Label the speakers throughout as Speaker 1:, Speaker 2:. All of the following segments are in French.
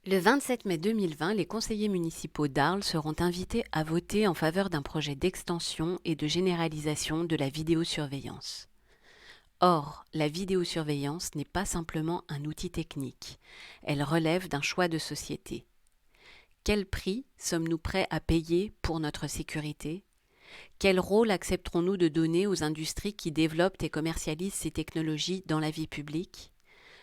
Speaker 1: Le 27 mai 2020, les conseillers municipaux d'Arles seront invités à voter en faveur d'un projet d'extension et de généralisation de la vidéosurveillance. Or, la vidéosurveillance n'est pas simplement un outil technique, elle relève d'un choix de société. Quel prix sommes-nous prêts à payer pour notre sécurité ? Quel rôle accepterons-nous de donner aux industries qui développent et commercialisent ces technologies dans la vie publique ?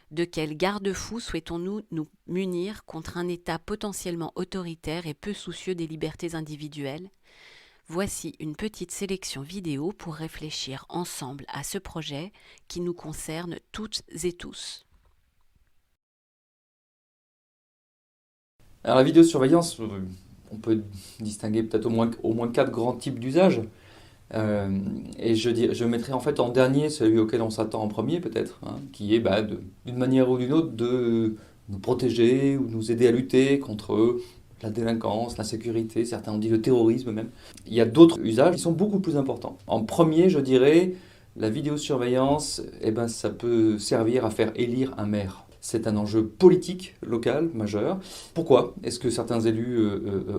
Speaker 1: De quels garde-fous souhaitons-nous nous munir contre un État potentiellement autoritaire et peu soucieux des libertés individuelles ? Voici une petite sélection vidéo pour réfléchir ensemble à ce projet qui nous concerne toutes et tous.
Speaker 2: Alors la vidéosurveillance, on peut distinguer peut-être au moins quatre grands types d'usages. Et je mettrai en fait en dernier celui auquel on s'attend en premier peut-être, hein, qui est d'une manière ou d'une autre de nous protéger ou nous aider à lutter contre la délinquance, l'insécurité, certains ont dit le terrorisme même. Il y a d'autres usages qui sont beaucoup plus importants. En premier, je dirais, la vidéosurveillance, ça peut servir à faire élire un maire. C'est un enjeu politique local majeur. Pourquoi est-ce que certains élus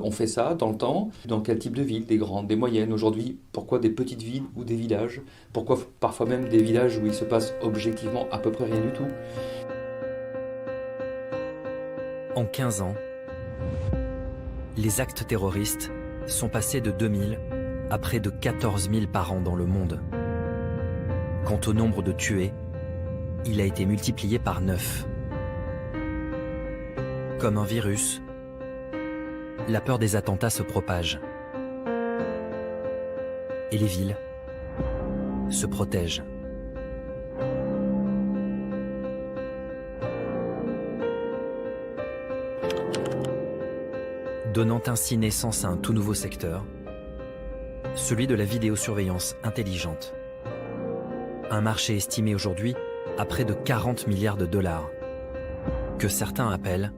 Speaker 2: ont fait ça dans le temps? Dans quel type de ville? Des grandes, des moyennes? Aujourd'hui, pourquoi des petites villes ou des villages? Pourquoi parfois même des villages où il se passe objectivement à peu près rien du tout?
Speaker 3: En 15 ans, les actes terroristes sont passés de 2000 à près de 14 000 par an dans le monde. Quant au nombre de tués, il a été multiplié par 9. Comme un virus, la peur des attentats se propage. Et les villes se protègent. Donnant ainsi naissance à un tout nouveau secteur, celui de la vidéosurveillance intelligente. Un marché estimé aujourd'hui à près de 40 milliards de dollars, que certains appellent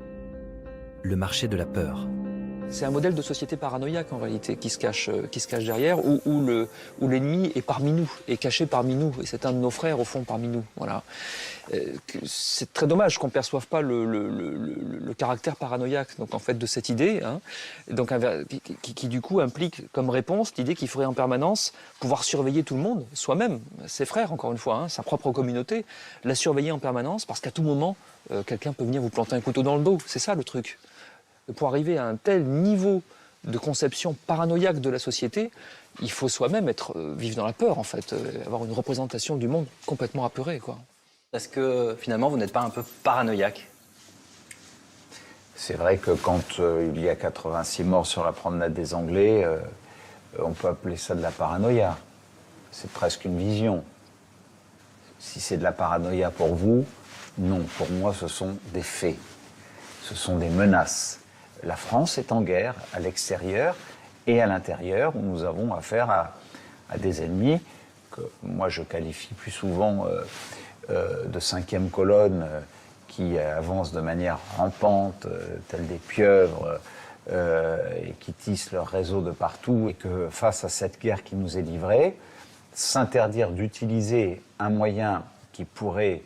Speaker 3: le marché de la peur.
Speaker 4: C'est un modèle de société paranoïaque en réalité qui se cache derrière, où l'ennemi est parmi nous, est caché parmi nous, et c'est un de nos frères au fond parmi nous. Voilà. C'est très dommage qu'on ne perçoive pas le caractère paranoïaque donc, en fait, de cette idée, hein, donc, qui du coup implique comme réponse l'idée qu'il faudrait en permanence pouvoir surveiller tout le monde, soi-même, ses frères encore une fois, hein, sa propre communauté, la surveiller en permanence parce qu'à tout moment, quelqu'un peut venir vous planter un couteau dans le dos, c'est ça le truc. Pour arriver à un tel niveau de conception paranoïaque de la société, il faut soi-même vivre dans la peur, en fait, avoir une représentation du monde complètement apeurée, quoi.
Speaker 5: Est-ce que finalement vous n'êtes pas un peu paranoïaque?
Speaker 6: C'est vrai que quand il y a 86 morts sur la promenade des Anglais, on peut appeler ça de la paranoïa. C'est presque une vision. Si c'est de la paranoïa pour vous, non. Pour moi, ce sont des faits. Ce sont des menaces. La France est en guerre à l'extérieur et à l'intérieur, où nous avons affaire à des ennemis que moi je qualifie plus souvent de cinquième colonne qui avancent de manière rampante, tels des pieuvres, et qui tissent leur réseau de partout, et que face à cette guerre qui nous est livrée, s'interdire d'utiliser un moyen qui pourrait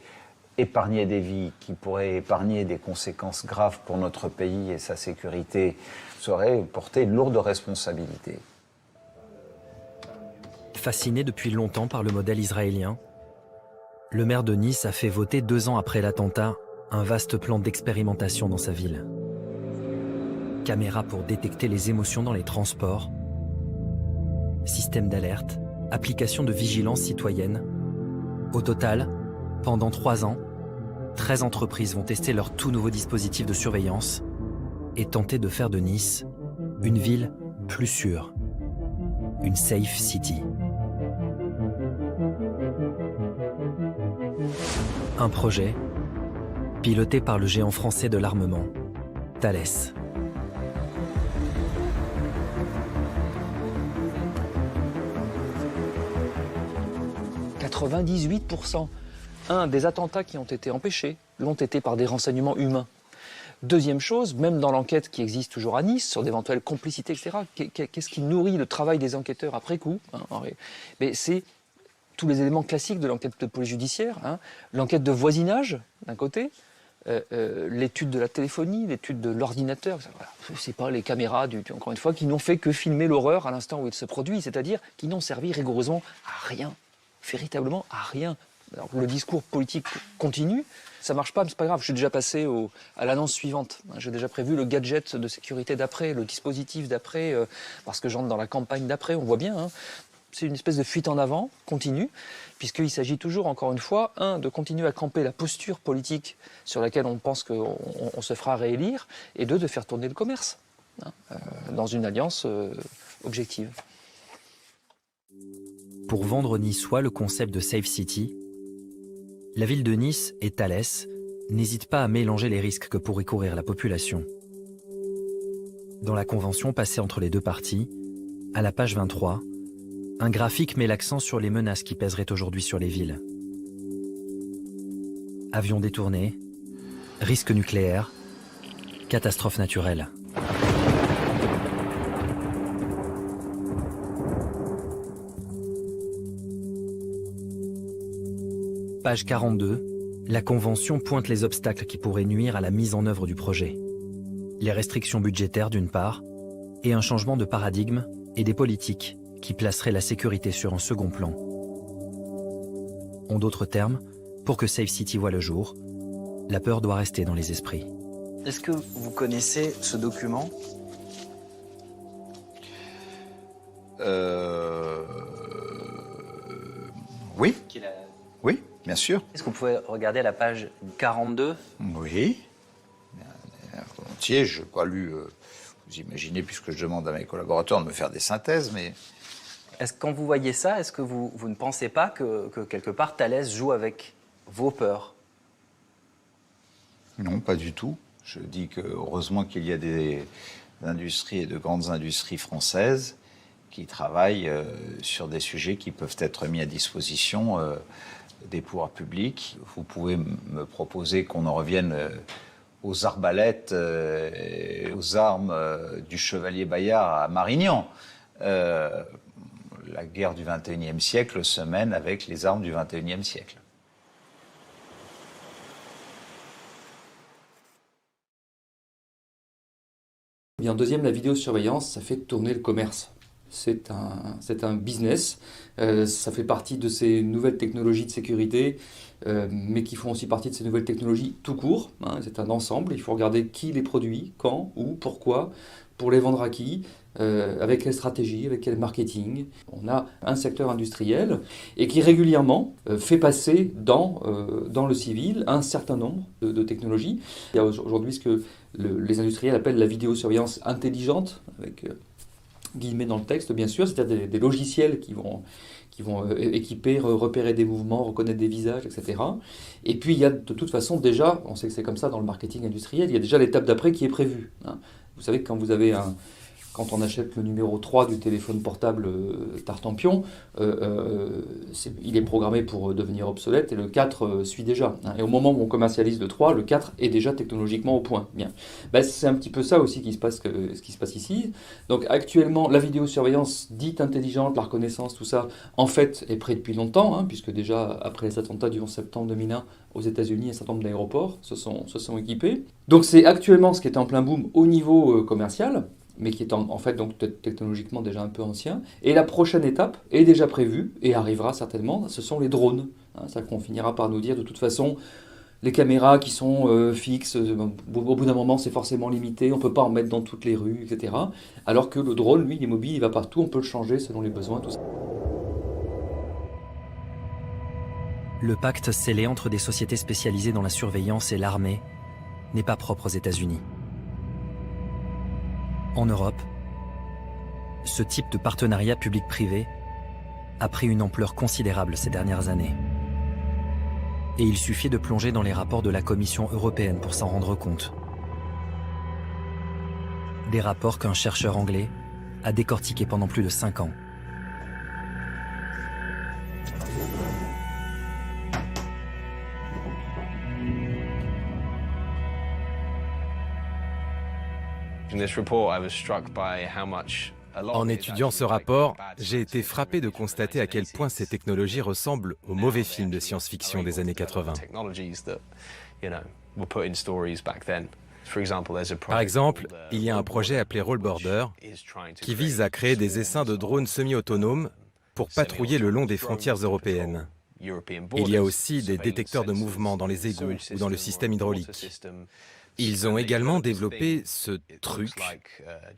Speaker 6: épargner des vies, qui pourrait épargner des conséquences graves pour notre pays et sa sécurité, serait porter une lourde responsabilité.
Speaker 3: Fasciné depuis longtemps par le modèle israélien, le maire de Nice a fait voter 2 ans après l'attentat un vaste plan d'expérimentation dans sa ville. Caméras pour détecter les émotions dans les transports, système d'alerte, application de vigilance citoyenne. Au total, pendant 3 ans, 13 entreprises vont tester leur tout nouveau dispositif de surveillance et tenter de faire de Nice une ville plus sûre, une safe city. Un projet piloté par le géant français de l'armement, Thales.
Speaker 4: « 98% des attentats qui ont été empêchés l'ont été par des renseignements humains. Deuxième chose, même dans l'enquête qui existe toujours à Nice, sur d'éventuelles complicités, etc., qu'est-ce qui nourrit le travail des enquêteurs après coup, hein, c'est tous les éléments classiques de l'enquête de police judiciaire, hein, l'enquête de voisinage, d'un côté, l'étude de la téléphonie, l'étude de l'ordinateur. Voilà. C'est pas les caméras, encore une fois, qui n'ont fait que filmer l'horreur à l'instant où il se produit, c'est-à-dire qui n'ont servi rigoureusement à rien, véritablement à rien. Alors, le discours politique continue, ça marche pas, mais c'est pas grave. Je suis déjà passé à l'annonce suivante. J'ai déjà prévu le gadget de sécurité d'après, le dispositif d'après, parce que j'entre dans la campagne d'après. On voit bien. Hein. C'est une espèce de fuite en avant continue, puisqu'il s'agit toujours, encore une fois, de continuer à camper la posture politique sur laquelle on pense qu'on se fera réélire, et de faire tourner le commerce dans une alliance objective.
Speaker 3: Pour vendre niçois le concept de Safe City, la ville de Nice et Thales n'hésitent pas à mélanger les risques que pourrait courir la population. Dans la convention passée entre les deux parties, à la page 23, un graphique met l'accent sur les menaces qui pèseraient aujourd'hui sur les villes. Avions détournés, risques nucléaires, catastrophes naturelles. Page 42, la Convention pointe les obstacles qui pourraient nuire à la mise en œuvre du projet. Les restrictions budgétaires d'une part, et un changement de paradigme et des politiques qui placeraient la sécurité sur un second plan. En d'autres termes, pour que Safe City voie le jour, la peur doit rester dans les esprits.
Speaker 5: Est-ce que vous connaissez ce document?
Speaker 6: Oui. Oui, bien sûr.
Speaker 5: Est-ce que vous pouvez regarder à la page 42?
Speaker 6: Oui. Volontiers, je n'ai pas lu, vous imaginez, puisque je demande à mes collaborateurs de me faire des synthèses, mais...
Speaker 5: Est-ce que quand vous voyez ça, est-ce que vous ne pensez pas que quelque part Thales joue avec vos peurs?
Speaker 6: Non, pas du tout. Je dis que heureusement qu'il y a des industries et de grandes industries françaises qui travaillent sur des sujets qui peuvent être mis à disposition des pouvoirs publics. Vous pouvez me proposer qu'on en revienne aux arbalètes, aux armes du chevalier Bayard à Marignan. La guerre du XXIe siècle se mène avec les armes du XXIe siècle.
Speaker 2: Et en deuxième, la vidéosurveillance, ça fait tourner le commerce. C'est un business, ça fait partie de ces nouvelles technologies de sécurité, mais qui font aussi partie de ces nouvelles technologies tout court. Hein, c'est un ensemble, il faut regarder qui les produit, quand, où, pourquoi, pour les vendre à qui, avec quelle stratégie, avec quel marketing. On a un secteur industriel et qui régulièrement fait passer dans le civil un certain nombre de technologies. Il y a aujourd'hui ce que les industriels appellent la vidéosurveillance intelligente, avec guillemets dans le texte bien sûr, c'est-à-dire des logiciels qui vont équiper, repérer des mouvements, reconnaître des visages, etc. Et puis il y a de toute façon déjà, on sait que c'est comme ça dans le marketing industriel, il y a déjà l'étape d'après qui est prévue. Hein. Vous savez que quand on achète le numéro 3 du téléphone portable Tartampion, il est programmé pour devenir obsolète et le 4 suit déjà. Hein. Et au moment où on commercialise le 3, le 4 est déjà technologiquement au point. Bien. Ben, c'est un petit peu ça aussi ce qui se passe ici. Donc actuellement, la vidéosurveillance dite intelligente, la reconnaissance, tout ça, en fait, est prêt depuis longtemps, hein, puisque déjà après les attentats du 11 septembre 2001, aux États-Unis, un certain nombre d'aéroports se sont équipés. Donc c'est actuellement ce qui est en plein boom au niveau commercial, mais qui est en fait donc technologiquement déjà un peu ancien. Et la prochaine étape est déjà prévue, et arrivera certainement, ce sont les drones. Hein, ça qu'on finira par nous dire, de toute façon, les caméras qui sont fixes, au bout d'un moment c'est forcément limité, on ne peut pas en mettre dans toutes les rues, etc. Alors que le drone, lui, il est mobile, il va partout, on peut le changer selon les besoins, tout ça.
Speaker 3: Le pacte scellé entre des sociétés spécialisées dans la surveillance et l'armée n'est pas propre aux États-Unis. En Europe, ce type de partenariat public-privé a pris une ampleur considérable ces dernières années. Et il suffit de plonger dans les rapports de la Commission européenne pour s'en rendre compte. Des rapports qu'un chercheur anglais a décortiqués pendant plus de 5 ans.
Speaker 7: En étudiant ce rapport, j'ai été frappé de constater à quel point ces technologies ressemblent aux mauvais films de science-fiction des années 80. Par exemple, il y a un projet appelé Roll Border qui vise à créer des essaims de drones semi-autonomes pour patrouiller le long des frontières européennes. Il y a aussi des détecteurs de mouvement dans les égouts ou dans le système hydraulique. Ils ont également développé ce truc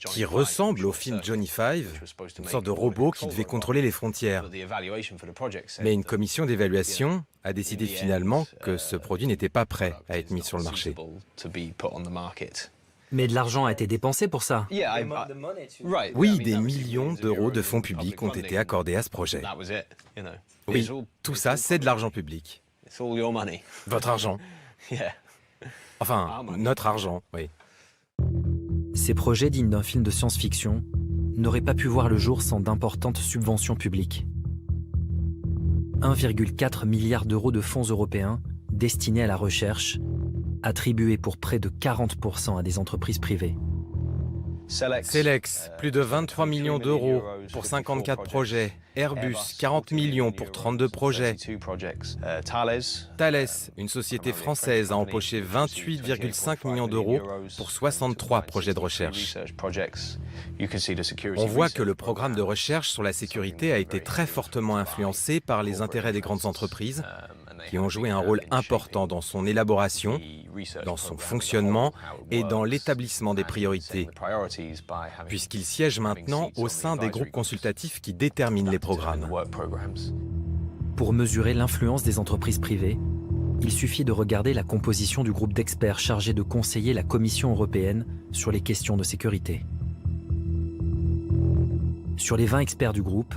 Speaker 7: qui ressemble au film Johnny Five, une sorte de robot qui devait contrôler les frontières. Mais une commission d'évaluation a décidé finalement que ce produit n'était pas prêt à être mis sur le marché.
Speaker 3: Mais de l'argent a été dépensé pour ça.
Speaker 7: Oui, des millions d'euros de fonds publics ont été accordés à ce projet. Oui, tout ça, c'est de l'argent public. Votre argent. Enfin, notre argent, oui.
Speaker 3: Ces projets dignes d'un film de science-fiction n'auraient pas pu voir le jour sans d'importantes subventions publiques. 1,4 milliard d'euros de fonds européens destinés à la recherche, attribués pour près de 40% à des entreprises privées.
Speaker 7: Celex, plus de 23 millions d'euros pour 54 projets. Airbus, 40 millions pour 32 projets. Thales, une société française, a empoché 28,5 millions d'euros pour 63 projets de recherche. On voit que le programme de recherche sur la sécurité a été très fortement influencé par les intérêts des grandes entreprises qui ont joué un rôle important dans son élaboration, dans son fonctionnement et dans l'établissement des priorités, puisqu'ils siègent maintenant au sein des groupes consultatifs qui déterminent les programmes.
Speaker 3: Pour mesurer l'influence des entreprises privées, il suffit de regarder la composition du groupe d'experts chargé de conseiller la Commission européenne sur les questions de sécurité. Sur les 20 experts du groupe,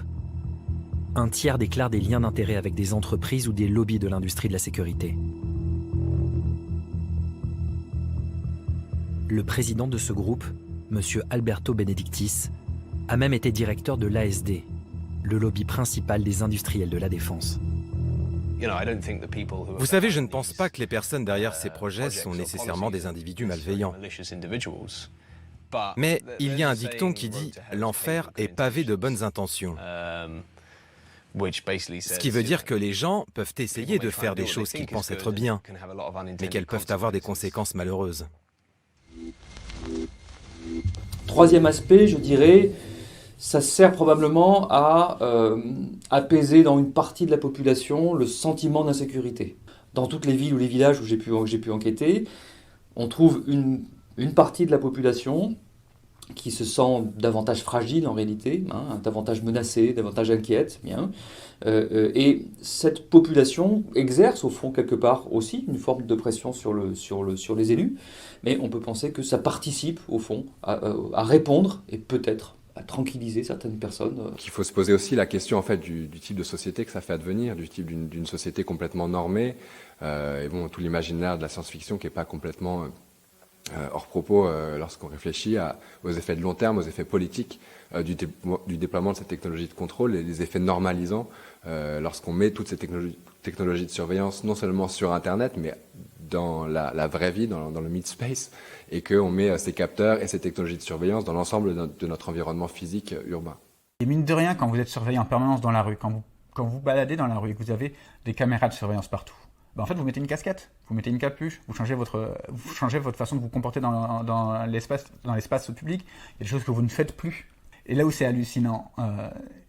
Speaker 3: un tiers déclare des liens d'intérêt avec des entreprises ou des lobbies de l'industrie de la sécurité. Le président de ce groupe, M. Alberto Benedictis, a même été directeur de l'ASD, le lobby principal des industriels de la défense.
Speaker 7: Vous savez, je ne pense pas que les personnes derrière ces projets sont nécessairement des individus malveillants. Mais il y a un dicton qui dit « l'enfer est pavé de bonnes intentions ». Ce qui veut dire que les gens peuvent essayer de faire des choses qu'ils pensent être bien, mais qu'elles peuvent avoir des conséquences malheureuses.
Speaker 2: Troisième aspect, je dirais, ça sert probablement à apaiser dans une partie de la population le sentiment d'insécurité. Dans toutes les villes ou les villages où j'ai pu enquêter, on trouve une partie de la population qui se sent davantage fragile en réalité, davantage menacée, davantage inquiète. Et cette population exerce au fond quelque part aussi une forme de pression sur les élus, mais on peut penser que ça participe au fond à répondre et peut-être à tranquilliser certaines personnes.
Speaker 8: Il faut se poser aussi la question en fait du type de société que ça fait advenir, du type d'une société complètement normée, et bon, tout l'imaginaire de la science-fiction qui n'est pas complètement hors propos lorsqu'on réfléchit aux effets de long terme, aux effets politiques du déploiement de cette technologie de contrôle et des effets normalisants lorsqu'on met toutes ces technologies de surveillance non seulement sur Internet, mais dans la vraie vie, dans le mid-space, et qu'on met ces capteurs et ces technologies de surveillance dans l'ensemble de notre environnement physique urbain.
Speaker 9: Et mine de rien, quand vous êtes surveillé en permanence dans la rue, quand vous baladez dans la rue et que vous avez des caméras de surveillance partout, en fait, vous mettez une casquette, vous mettez une capuche, vous changez votre façon de vous comporter dans l'espace public. Il y a des choses que vous ne faites plus. Et là où c'est hallucinant,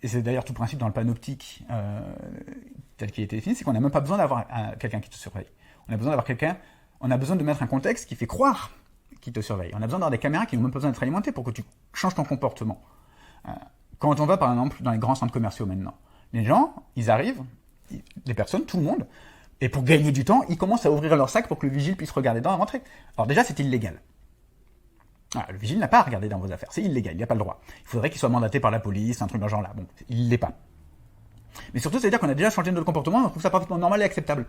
Speaker 9: et c'est d'ailleurs tout le principe dans le panoptique tel qu'il a été défini, c'est qu'on n'a même pas besoin d'avoir quelqu'un qui te surveille. On a besoin de mettre un contexte qui fait croire qu'il te surveille. On a besoin d'avoir des caméras qui n'ont même pas besoin d'être alimentées pour que tu changes ton comportement. Quand on va par exemple dans les grands centres commerciaux maintenant, les gens, ils arrivent, les personnes, tout le monde, et pour gagner du temps, ils commencent à ouvrir leur sac pour que le vigile puisse regarder dedans et rentrer. Alors déjà, c'est illégal. Le vigile n'a pas à regarder dans vos affaires, c'est illégal, il n'y a pas le droit. Il faudrait qu'il soit mandaté par la police, un truc dans ce genre-là. Bon, il ne l'est pas. Mais surtout, c'est-à-dire qu'on a déjà changé notre comportement, on trouve ça parfaitement normal et acceptable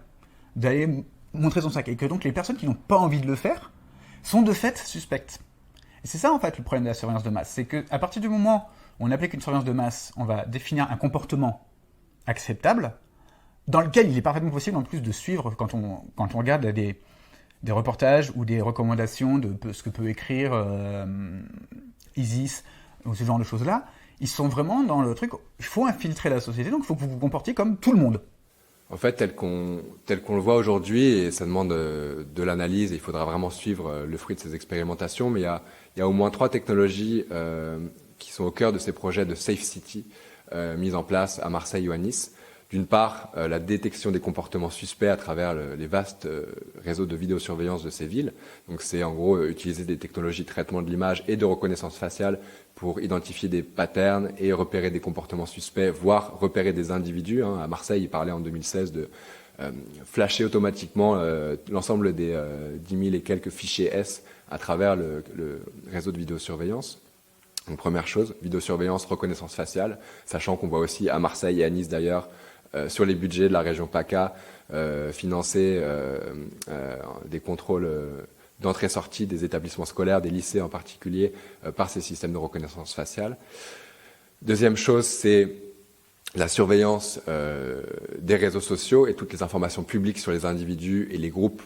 Speaker 9: d'aller montrer son sac. Et que donc les personnes qui n'ont pas envie de le faire sont de fait suspectes. Et c'est ça en fait le problème de la surveillance de masse, c'est qu'à partir du moment où on applique une surveillance de masse, on va définir un comportement acceptable, dans lequel il est parfaitement possible en plus de suivre, quand on regarde des reportages ou des recommandations de ce que peut écrire ISIS ou ce genre de choses-là, ils sont vraiment dans le truc, il faut infiltrer la société, donc il faut que vous vous comportiez comme tout le monde.
Speaker 8: En fait, tel qu'on le voit aujourd'hui, et ça demande de l'analyse, et il faudra vraiment suivre le fruit de ces expérimentations, mais il y a au moins 3 technologies qui sont au cœur de ces projets de Safe City mis en place à Marseille ou à Nice. D'une part, la détection des comportements suspects à travers les vastes réseaux de vidéosurveillance de ces villes. Donc c'est en gros utiliser des technologies de traitement de l'image et de reconnaissance faciale pour identifier des patterns et repérer des comportements suspects, voire repérer des individus. À Marseille, il parlait en 2016 de flasher automatiquement l'ensemble des 10 000 et quelques fichiers S à travers le réseau de vidéosurveillance. Donc première chose, vidéosurveillance, reconnaissance faciale, sachant qu'on voit aussi à Marseille et à Nice d'ailleurs, sur les budgets de la région PACA, financer des contrôles d'entrée-sortie des établissements scolaires, des lycées en particulier, par ces systèmes de reconnaissance faciale. Deuxième chose, c'est la surveillance des réseaux sociaux et toutes les informations publiques sur les individus et les groupes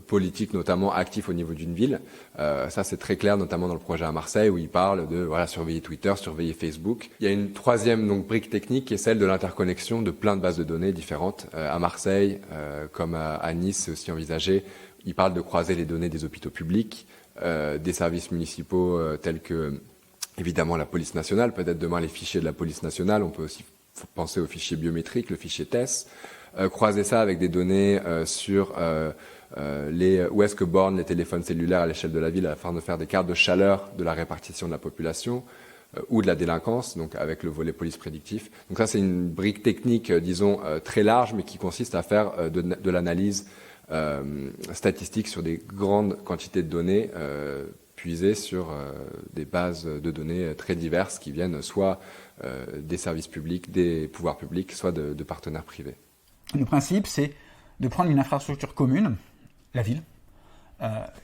Speaker 8: politiques, notamment actifs au niveau d'une ville. Ça, c'est très clair, notamment dans le projet à Marseille, où il parle de surveiller Twitter, surveiller Facebook. Il y a une troisième brique technique qui est celle de l'interconnexion de plein de bases de données différentes. À Marseille, comme à Nice, c'est aussi envisagé. Il parle de croiser les données des hôpitaux publics, des services municipaux tels que, évidemment, la police nationale, peut-être demain les fichiers de la police nationale. On peut aussi penser au fichier biométrique, le fichier TESS, croiser ça avec des données sur où est-ce que bornent les téléphones cellulaires à l'échelle de la ville afin de faire des cartes de chaleur de la répartition de la population ou de la délinquance, donc avec le volet police prédictif. Donc ça, c'est une brique technique, disons, très large, mais qui consiste à faire de l'analyse statistique sur des grandes quantités de données puisées sur des bases de données très diverses qui viennent soit des services publics, des pouvoirs publics, soit de partenaires privés.
Speaker 9: Le principe, c'est de prendre une infrastructure commune, la ville,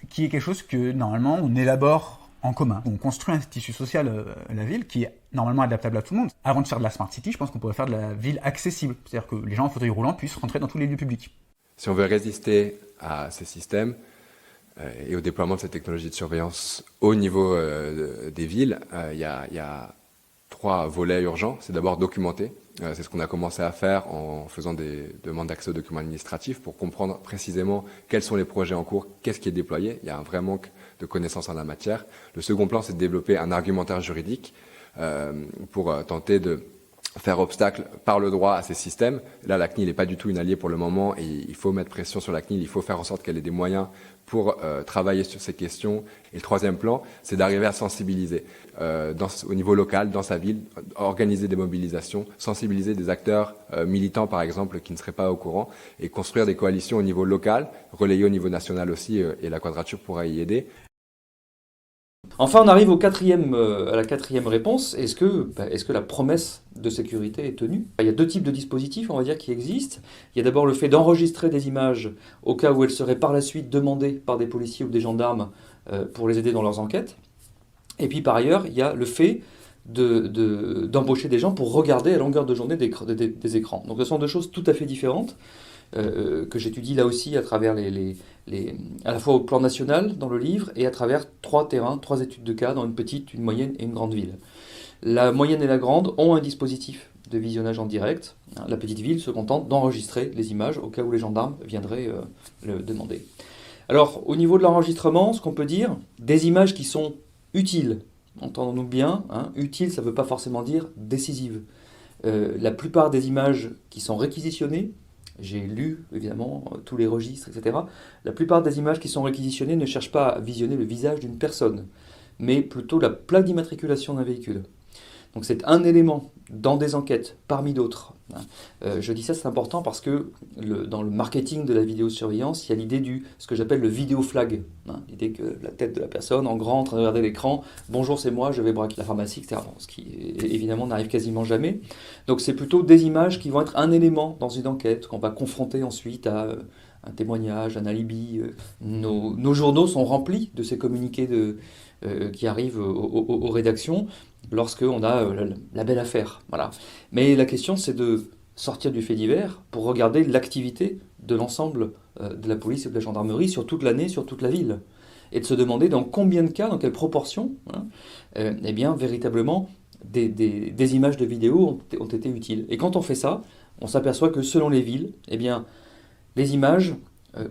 Speaker 9: qui est quelque chose que, normalement, on élabore en commun. On construit un tissu social, la ville, qui est normalement adaptable à tout le monde. Avant de faire de la Smart City, je pense qu'on pourrait faire de la ville accessible. C'est-à-dire que les gens en fauteuil roulant puissent rentrer dans tous les lieux publics.
Speaker 8: Si on veut résister à ces systèmes et au déploiement de ces technologies de surveillance au niveau des villes, il y a 3 volets urgents. C'est d'abord documenter. C'est ce qu'on a commencé à faire en faisant des demandes d'accès aux documents administratifs pour comprendre précisément quels sont les projets en cours, qu'est-ce qui est déployé. Il y a un vrai manque de connaissances en la matière. Le second plan, c'est de développer un argumentaire juridique pour tenter de faire obstacle par le droit à ces systèmes. Là, la CNIL n'est pas du tout une alliée pour le moment et il faut mettre pression sur la CNIL, il faut faire en sorte qu'elle ait des moyens pour travailler sur ces questions. Et le troisième plan, c'est d'arriver à sensibiliser au niveau local, dans sa ville, organiser des mobilisations, sensibiliser des acteurs militants, par exemple, qui ne seraient pas au courant, et construire des coalitions au niveau local, relayées au niveau national aussi, et la Quadrature pourra y aider.
Speaker 2: Enfin, on arrive à la quatrième réponse. Est-ce que la promesse de sécurité est tenue? Il y a 2 types de dispositifs, on va dire, qui existent. Il y a d'abord le fait d'enregistrer des images au cas où elles seraient par la suite demandées par des policiers ou des gendarmes pour les aider dans leurs enquêtes. Et puis par ailleurs, il y a le fait d'embaucher des gens pour regarder à longueur de journée des écrans. Donc ce sont 2 choses tout à fait différentes. Que j'étudie là aussi à travers à la fois au plan national dans le livre et à travers 3 terrains, 3 études de cas dans une petite, une moyenne et une grande ville. La moyenne et la grande ont un dispositif de visionnage en direct. La petite ville se contente d'enregistrer les images au cas où les gendarmes viendraient le demander. Alors au niveau de l'enregistrement, ce qu'on peut dire, des images qui sont utiles, entendons-nous bien, utiles ça ne veut pas forcément dire décisives. La plupart des images qui sont réquisitionnées, j'ai lu évidemment tous les registres, etc. La plupart des images qui sont réquisitionnées ne cherchent pas à visionner le visage d'une personne, mais plutôt la plaque d'immatriculation d'un véhicule. Donc c'est un élément dans des enquêtes parmi d'autres. Je dis ça, c'est important parce que dans le marketing de la vidéosurveillance, il y a l'idée ce que j'appelle le vidéo flag. L'idée que la tête de la personne en grand en train de regarder l'écran, bonjour c'est moi, je vais braquer la pharmacie, etc. Bon, ce qui évidemment n'arrive quasiment jamais. Donc c'est plutôt des images qui vont être un élément dans une enquête qu'on va confronter ensuite à un témoignage, un alibi. Nos journaux sont remplis de ces communiqués qui arrivent aux rédactions lorsqu'on a la belle affaire. Voilà. Mais la question, c'est de sortir du fait divers pour regarder l'activité de l'ensemble de la police et de la gendarmerie sur toute l'année, sur toute la ville. Et de se demander dans combien de cas, dans quelle proportion, véritablement, des images de vidéo ont été utiles. Et quand on fait ça, on s'aperçoit que selon les villes, eh bien, les images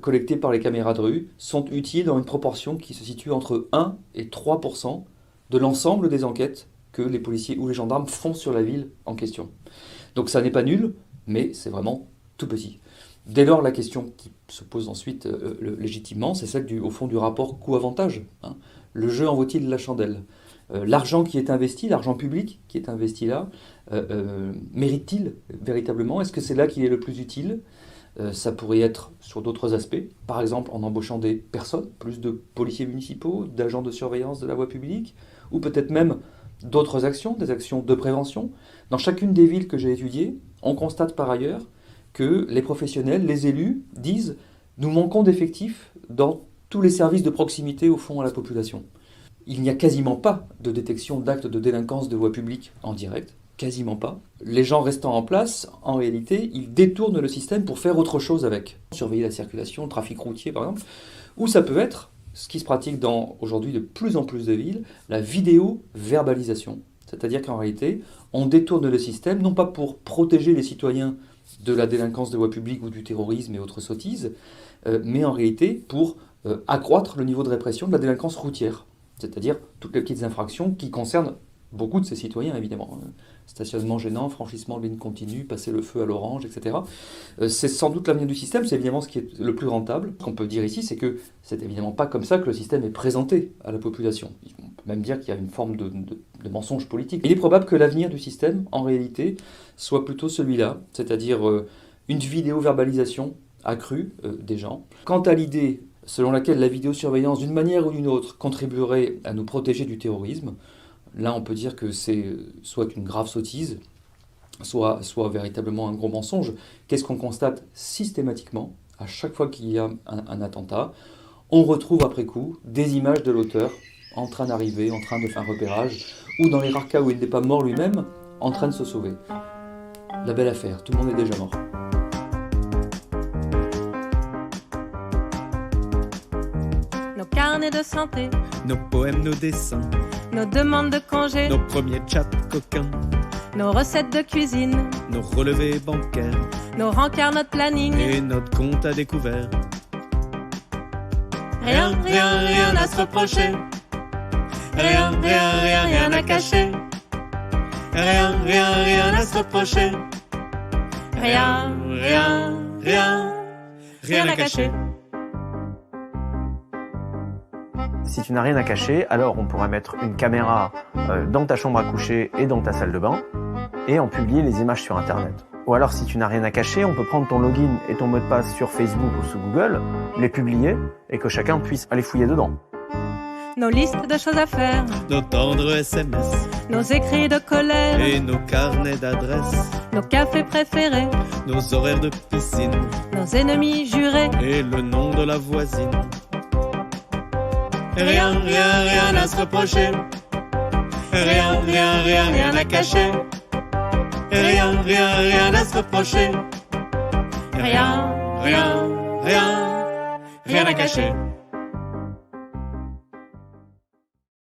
Speaker 2: collectées par les caméras de rue sont utiles dans une proportion qui se situe entre 1 et 3% de l'ensemble des enquêtes que les policiers ou les gendarmes font sur la ville en question. Donc ça n'est pas nul, mais c'est vraiment tout petit. Dès lors, la question qui se pose ensuite légitimement, c'est celle au fond du rapport coût-avantage. Hein. Le jeu en vaut-il la chandelle ? L'argent qui est investi, l'argent public qui est investi là, mérite-t-il véritablement ? Est-ce que c'est là qu'il est le plus utile ? Ça pourrait être sur d'autres aspects, par exemple en embauchant des personnes, plus de policiers municipaux, d'agents de surveillance de la voie publique, ou peut-être même d'autres actions, des actions de prévention. Dans chacune des villes que j'ai étudiées, on constate par ailleurs que les professionnels, les élus disent « nous manquons d'effectifs dans tous les services de proximité au fond à la population ». Il n'y a quasiment pas de détection d'actes de délinquance de voie publique en direct, quasiment pas. Les gens restant en place, en réalité, ils détournent le système pour faire autre chose avec. Surveiller la circulation, le trafic routier par exemple, ou ça peut être, ce qui se pratique dans aujourd'hui de plus en plus de villes, la vidéo-verbalisation. C'est-à-dire qu'en réalité, on détourne le système, non pas pour protéger les citoyens de la délinquance de voie publique ou du terrorisme et autres sottises, mais en réalité pour accroître le niveau de répression de la délinquance routière. C'est-à-dire toutes les petites infractions qui concernent beaucoup de ces citoyens, évidemment. Stationnement gênant, franchissement de ligne continue, passer le feu à l'orange, etc. C'est sans doute l'avenir du système, c'est évidemment ce qui est le plus rentable. Ce qu'on peut dire ici, c'est que c'est évidemment pas comme ça que le système est présenté à la population. On peut même dire qu'il y a une forme de mensonge politique. Il est probable que l'avenir du système, en réalité, soit plutôt celui-là, c'est-à-dire une vidéo-verbalisation accrue des gens. Quant à l'idée selon laquelle la vidéosurveillance, d'une manière ou d'une autre, contribuerait à nous protéger du terrorisme, là on peut dire que c'est soit une grave sottise, soit véritablement un gros mensonge. Qu'est-ce qu'on constate systématiquement à chaque fois qu'il y a un attentat ? On retrouve après coup des images de l'auteur en train d'arriver, en train de faire un repérage, ou dans les rares cas où il n'est pas mort lui-même, en train de se sauver. La belle affaire, tout le monde est déjà mort.
Speaker 10: Nos carnets de santé,
Speaker 11: nos poèmes, nos dessins,
Speaker 10: nos demandes de congés,
Speaker 11: nos premiers chats coquins,
Speaker 10: nos recettes de cuisine,
Speaker 11: nos relevés bancaires,
Speaker 10: nos rencarts, notre planning
Speaker 11: et notre compte à découvert.
Speaker 10: Rien à se reprocher. Rien à cacher.
Speaker 11: Rien à se reprocher.
Speaker 10: Rien à cacher.
Speaker 12: Si tu n'as rien à cacher, alors on pourrait mettre une caméra dans ta chambre à coucher et dans ta salle de bain et en publier les images sur Internet. Ou alors si tu n'as rien à cacher, on peut prendre ton login et ton mot de passe sur Facebook ou sous Google, les publier et que chacun puisse aller fouiller dedans.
Speaker 10: Nos listes de choses à faire,
Speaker 11: nos tendres SMS,
Speaker 10: nos écrits de colère
Speaker 11: et nos carnets d'adresses,
Speaker 10: nos cafés préférés,
Speaker 11: nos horaires de piscine,
Speaker 10: nos ennemis jurés
Speaker 11: et le nom de la voisine.
Speaker 10: Rien à se reprocher. Rien à cacher.
Speaker 11: Rien à se reprocher.
Speaker 10: Rien à cacher.